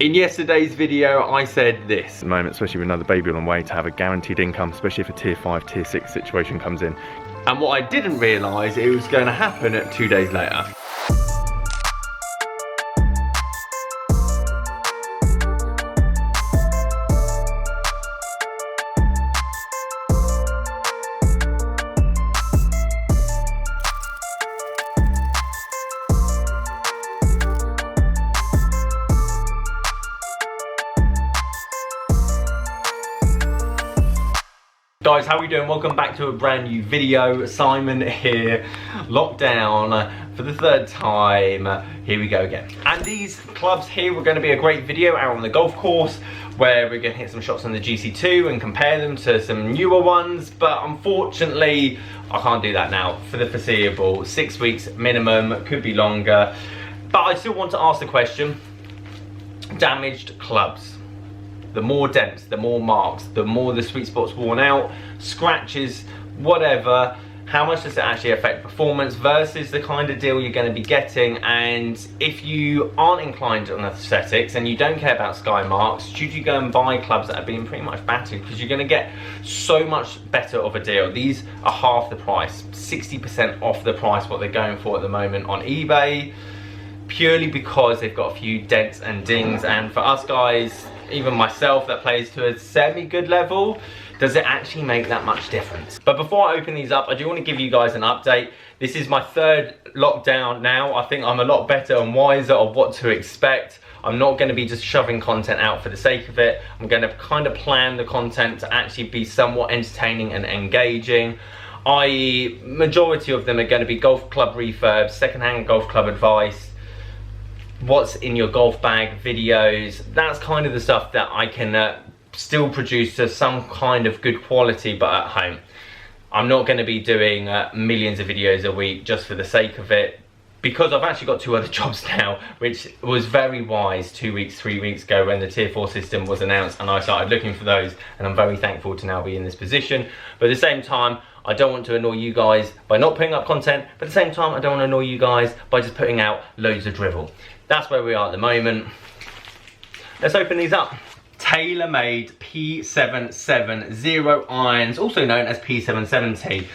In yesterday's video, I said this. At the moment, especially with another baby on the way, to have a guaranteed income, especially if a tier 5, tier 6 situation comes in. And what I didn't realise, it was going to happen 2 days later. Guys, how are we doing? Welcome back to a brand new video. Simon here, lockdown for the third time. Here we go again. And these clubs here were going to be a great video out on the golf course where we're going to hit some shots on the GC2 and compare them to some newer ones, but unfortunately I can't do that now for the foreseeable. 6 weeks minimum, could be longer, but I still want to ask the question: damaged clubs. The more dents, the more marks, the more the sweet spot's worn out, scratches, whatever, how much does it actually affect performance versus the kind of deal you're going to be getting? And if you aren't inclined on aesthetics and you don't care about sky marks, should you go and buy clubs that have been pretty much battered? Because you're going to get so much better of a deal. These are half the price, 60% off the price what they're going for at the moment on eBay, purely because they've got a few dents and dings. And for us guys, even myself that plays to a semi-good level, does it actually make that much difference? But before I open these up, I do want to give you guys an update. This is my third lockdown now. I think I'm a lot better and wiser of what to expect. I'm not going to be just shoving content out for the sake of it. I'm going to kind of plan the content to actually be somewhat entertaining and engaging. I.e., majority of them are going to be golf club refurbs, secondhand golf club advice, what's in your golf bag videos. That's kind of the stuff that I can still produce to some kind of good quality, but at home. I'm not going to be doing millions of videos a week just for the sake of it, because I've actually got 2 other jobs now, which was very wise 2 weeks, 3 weeks ago when the tier 4 system was announced and I started looking for those, and I'm very thankful to now be in this position. But at the same time, I don't want to annoy you guys by not putting up content, but at the same time I don't want to annoy you guys by just putting out loads of drivel. That's where we are at the moment. Let's open these up. TaylorMade P770 irons, also known as P770.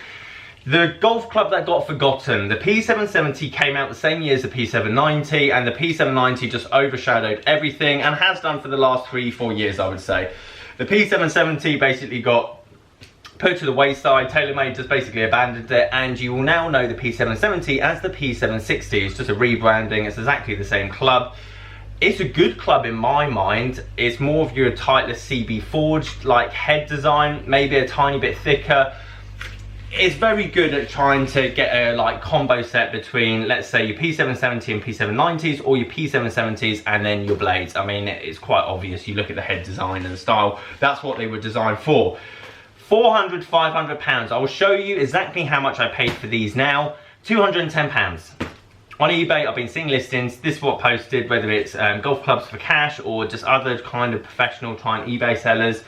The golf club that got forgotten. The P770 came out the same year as the P790, and the P790 just overshadowed everything and has done for the last 3-4 years, I would say. The P770 basically got put to the wayside. TaylorMade just basically abandoned it, and you will now know the P770 as the P760. It's just a rebranding. It's exactly the same club. It's a good club in my mind. It's more of your Titleist CB forged like head design, maybe a tiny bit thicker. It's very good at trying to get a like combo set between, let's say, your P770 and P790s, or your P770s and then your blades. I mean, it's quite obvious. You look at the head design and the style, that's what they were designed for. 400, 500 pounds. I will show you exactly how much I paid for these now. 210 pounds. On eBay, I've been seeing listings. This is what posted, whether it's golf clubs for cash or just other kind of professional trying eBay sellers.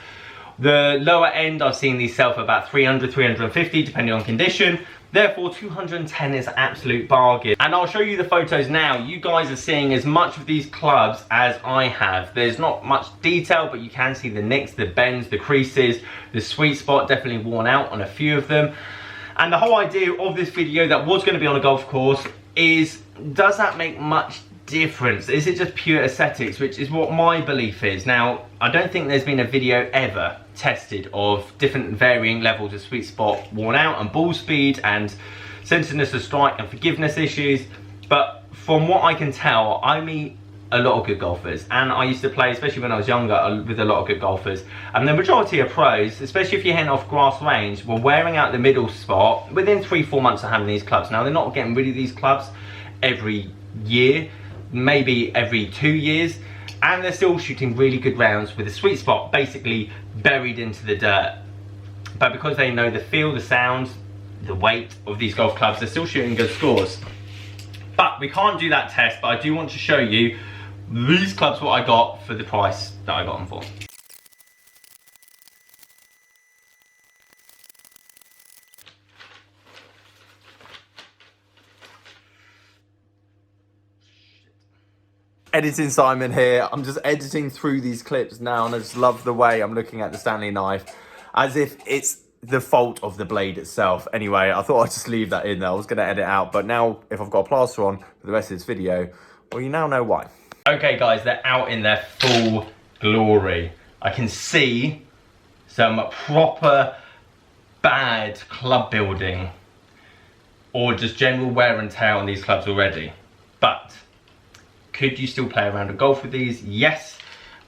The lower end, I've seen these sell for about 300, 350, depending on condition. Therefore, 210 is an absolute bargain. And I'll show you the photos now. You guys are seeing as much of these clubs as I have. There's not much detail, but you can see the nicks, the bends, the creases, the sweet spot definitely worn out on a few of them. And the whole idea of this video that was going to be on a golf course is, does that make much difference? Is it just pure aesthetics, which is what my belief is. Now, I don't think there's been a video ever tested of different varying levels of sweet spot worn out and ball speed and centeredness of strike and forgiveness issues, but from what I can tell, I meet a lot of good golfers, and I used to play, especially when I was younger, with a lot of good golfers, and the majority of pros, especially if you're heading off grass range, were wearing out the middle spot within 3-4 months of having these clubs. Now, they're not getting rid of these clubs every year, maybe every 2 years, and they're still shooting really good rounds with a sweet spot basically buried into the dirt. But because they know the feel, the sound, the weight of these golf clubs, they're still shooting good scores. But we can't do that test, but I do want to show you these clubs, what I got for the price that I got them for. Editing Simon here. I'm just editing through these clips now, and I just love the way I'm looking at the Stanley knife as if it's the fault of the blade itself. Anyway, I thought I'd just leave that in there. I was going to edit out, but now if I've got a plaster on for the rest of this video, well, you now know why. Okay guys, they're out in their full glory. I can see some proper bad club building or just general wear and tear on these clubs already. But could you still play around a golf with these? Yes.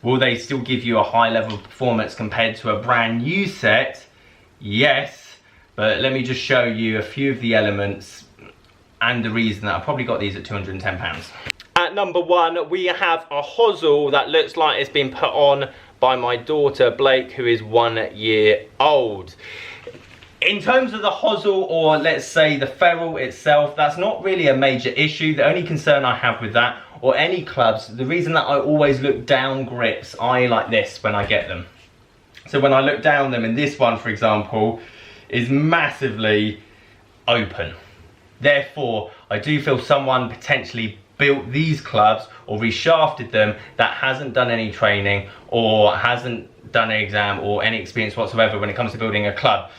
Will they still give you a high level of performance compared to a brand new set? Yes. But let me just show you a few of the elements and the reason that I probably got these at £210. At number one, we have a hosel that looks like it's been put on by my daughter Blake, who is 1 year old. In terms of the hosel, or let's say the ferrule itself, that's not really a major issue. The only concern I have with that, or any clubs, the reason that I always look down grips, I like this when I get them. So when I look down them, and this one, for example, is massively open. Therefore, I do feel someone potentially built these clubs or reshafted them that hasn't done any training or hasn't done an exam or any experience whatsoever when it comes to building a club.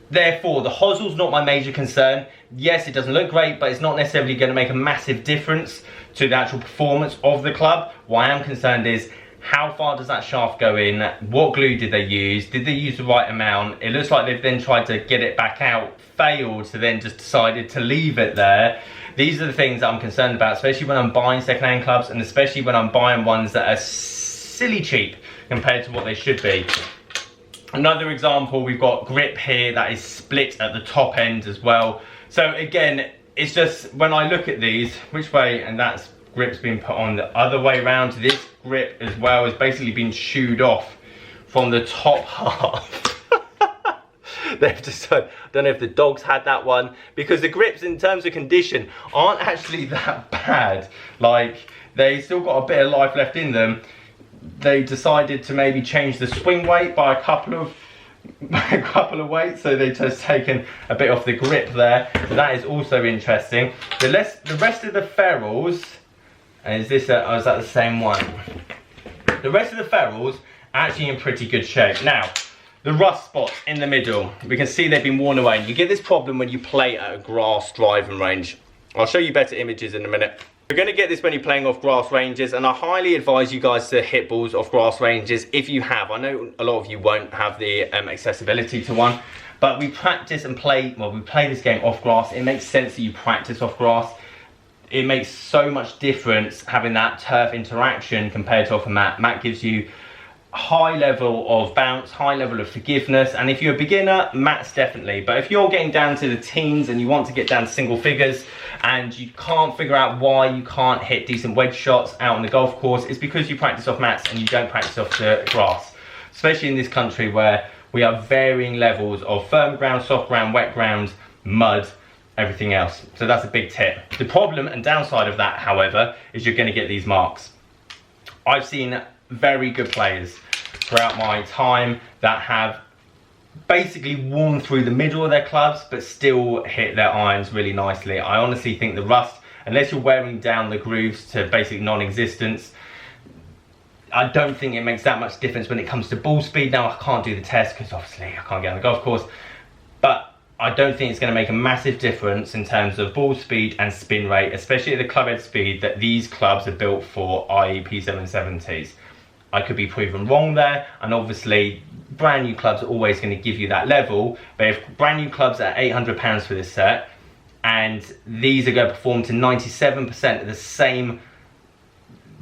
Therefore, the hosel's not my major concern. Yes, it doesn't look great, but it's not necessarily going to make a massive difference to the actual performance of the club. What I am concerned is, how far does that shaft go in? What glue did they use? Did they use the right amount? It looks like they've then tried to get it back out, failed, so then just decided to leave it there. These are the things that I'm concerned about, especially when I'm buying second-hand clubs, and especially when I'm buying ones that are silly cheap compared to what they should be. Another example, we've got grip here that is split at the top end as well. So again, it's just when I look at these, which way, and that's grip's been put on the other way around. This grip as well has basically been chewed off from the top half. They've just, I don't know if the dogs had that one, because the grips in terms of condition aren't actually that bad. Like, they still got a bit of life left in them. They decided to maybe change the swing weight by a couple of weights, so they've just taken a bit off the grip there. So that is also interesting. The rest of the ferrules, and is that the same one? The rest of the ferrules are actually in pretty good shape. Now, the rust spots in the middle, we can see they've been worn away. And you get this problem when you play at a grass driving range. I'll show you better images in a minute. You're going to get this when you're playing off grass ranges, and I highly advise you guys to hit balls off grass ranges if you have. I know a lot of you won't have the accessibility to one, but we practice and play, well, we play this game off grass. It makes sense that you practice off grass. It makes so much difference having that turf interaction compared to off a mat. Mat gives you high level of bounce, high level of forgiveness, and if you're a beginner, mats definitely. But if you're getting down to the teens and you want to get down to single figures and you can't figure out why you can't hit decent wedge shots out on the golf course, it's because you practice off mats and you don't practice off the grass, especially in this country where we have varying levels of firm ground, soft ground, wet ground, mud, everything else. So that's a big tip. The problem and downside of that, however, is you're going to get these marks. I've seen very good players throughout my time that have basically worn through the middle of their clubs but still hit their irons really nicely. I honestly think the rust, unless you're wearing down the grooves to basic non-existence, I don't think it makes that much difference when it comes to ball speed. Now, I can't do the test because obviously I can't get on the golf course, but I don't think it's going to make a massive difference in terms of ball speed and spin rate, especially at the club head speed that these clubs are built for, i.e. P770s. I could be proven wrong there, and obviously brand new clubs are always going to give you that level, but if brand new clubs are £800 for this set and these are going to perform to 97% of the same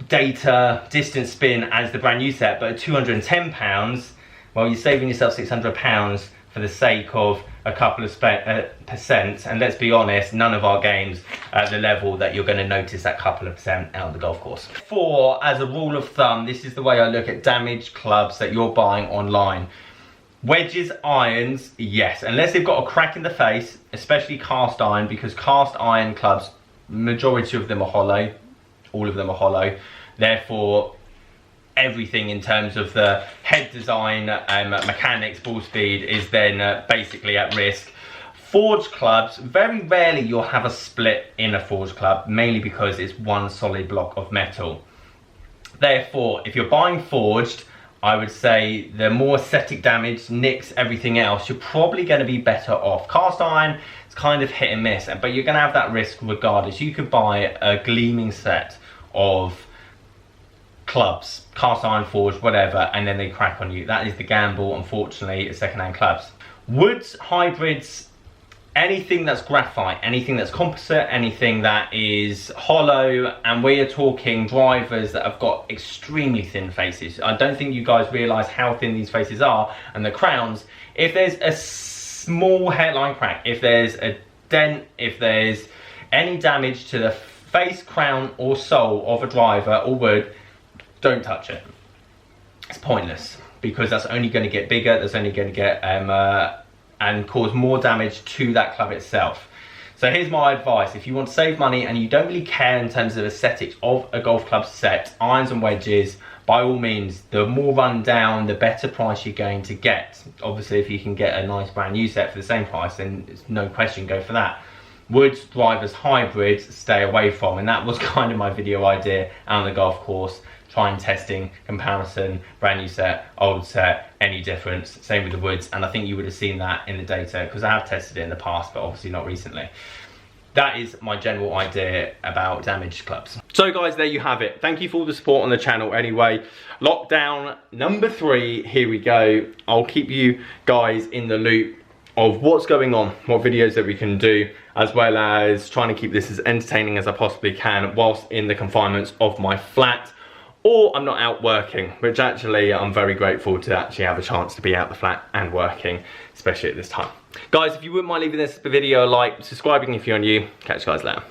data distance spin as the brand new set, but at £210, well, you're saving yourself £600 for the sake of a couple of percent, and let's be honest, none of our games are at the level that you're going to notice that couple of percent out of the golf course. As a rule of thumb, this is the way I look at damaged clubs that you're buying online. Wedges, irons, yes, unless they've got a crack in the face, especially cast iron, because cast iron clubs, majority of them are hollow, all of them are hollow, therefore everything in terms of the head design, mechanics, ball speed is then basically at risk. Forged clubs, very rarely you'll have a split in a forged club, mainly because it's one solid block of metal. Therefore, if you're buying forged, I would say the more aesthetic damage, nicks, everything else, you're probably going to be better off. Cast iron, it's kind of hit and miss, but you're going to have that risk regardless. You could buy a gleaming set of clubs, cast iron, forged, whatever, and then they crack on you. That is the gamble, unfortunately, at second-hand clubs. Woods, hybrids, anything that's graphite, anything that's composite, anything that is hollow, and we are talking drivers that have got extremely thin faces. I don't think you guys realise how thin these faces are, and the crowns, if there's a small hairline crack, if there's a dent, if there's any damage to the face, crown or sole of a driver or wood, don't touch it. It's pointless, because that's only going to get bigger, that's only going to get and cause more damage to that club itself. So here's my advice: if you want to save money and you don't really care in terms of aesthetics of a golf club set, irons and wedges, by all means, the more run down, the better price you're going to get. Obviously, if you can get a nice brand new set for the same price, then it's no question, go for that. Woods, drivers, hybrids, stay away from, and that was kind of my video idea out on the golf course. Trying, testing, comparison, brand new set, old set, any difference. Same with the woods, and I think you would have seen that in the data, because I have tested it in the past, but obviously not recently. That is my general idea about damaged clubs. So guys, there you have it. Thank you for all the support on the channel anyway. Lockdown number 3, here we go. I'll keep you guys in the loop of what's going on, what videos that we can do, as well as trying to keep this as entertaining as I possibly can whilst in the confinements of my flat, or I'm not out working, which actually I'm very grateful to actually have a chance to be out the flat and working, especially at this time. Guys, if you wouldn't mind leaving this video a like, subscribing if you're new, catch you guys later.